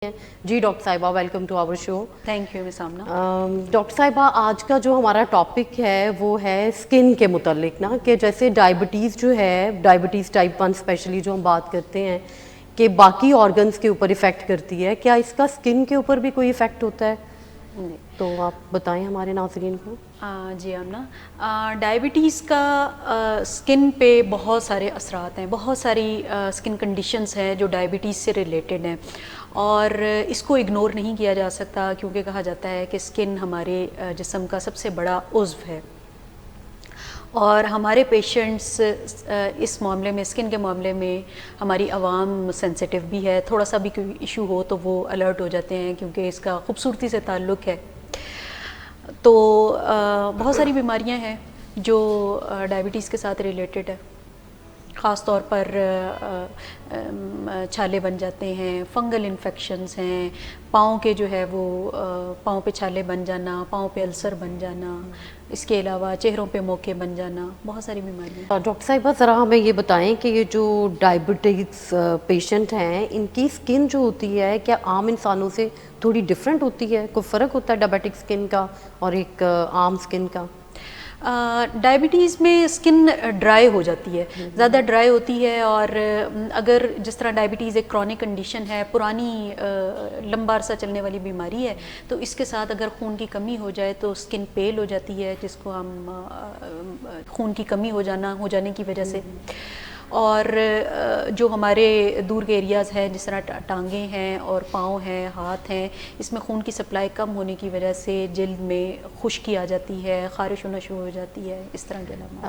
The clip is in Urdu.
جی ڈاکٹر صاحبہ welcome to our show. Thank you miss Amna. Doctor صاحبہ آج کا جو ہمارا ٹاپک ہے وہ ہے اسکن کے متعلق نا، کہ جیسے ڈائبٹیز جو ہے، ڈائبٹیز ٹائپ 1 اسپیشلی جو ہم بات کرتے ہیں کہ باقی آرگنس کے اوپر افیکٹ کرتی ہے، کیا اس کا اسکن کے اوپر بھی کوئی افیکٹ ہوتا ہے؟ تو آپ بتائیں ہمارے ناظرین کو. جی آمنہ، ڈائبٹیز کا اسکن پہ بہت سارے اثرات ہیں، بہت ساری اسکن کنڈیشنز ہیں جو ڈائبٹیز سے ریلیٹڈ ہیں، اور اس کو اگنور نہیں کیا جا سکتا کیونکہ کہا جاتا ہے کہ اسکن ہمارے جسم کا سب سے بڑا عضو ہے، اور ہمارے پیشنٹس اس معاملے میں، اسکن کے معاملے میں ہماری عوام سینسیٹیو بھی ہے. تھوڑا سا بھی کوئی ایشو ہو تو وہ الرٹ ہو جاتے ہیں کیونکہ اس کا خوبصورتی سے تعلق ہے. تو بہت ساری بیماریاں ہیں جو ڈائبٹیز کے ساتھ ریلیٹڈ ہے، خاص طور پر چھالے بن جاتے ہیں، فنگل انفیکشنز ہیں، پاؤں کے جو ہے وہ پاؤں پہ چھالے بن جانا، پاؤں پہ السر بن جانا، اس کے علاوہ چہروں پہ موقع بن جانا، بہت ساری بیماریاں. ڈاکٹر صاحبہ ذرا ہمیں یہ بتائیں کہ یہ جو ڈائبٹیز پیشنٹ ہیں ان کی اسکن جو ہوتی ہے کیا عام انسانوں سے تھوڑی ڈفرینٹ ہوتی ہے؟ کوئی فرق ہوتا ہے ڈائبٹک اسکن کا اور ایک عام اسکن کا؟ ڈائبٹیز میں اسکن ڈرائی ہو جاتی ہے، زیادہ ڈرائی ہوتی ہے، اور اگر جس طرح ڈائبٹیز ایک کرونک کنڈیشن ہے، پرانی لمبا عرصہ چلنے والی بیماری ہے، تو اس کے ساتھ اگر خون کی کمی ہو جائے تو اسکن پیل ہو جاتی ہے، جس کو ہم خون کی کمی ہو جانے کی وجہ سے. اور جو ہمارے دور کے ایریاز ہیں جس طرح ٹانگیں ہیں اور پاؤں ہیں، ہاتھ ہیں، اس میں خون کی سپلائی کم ہونے کی وجہ سے جلد میں خشکی آ جاتی ہے، خارش ہونا شروع ہو جاتی ہے، اس طرح کے علامات.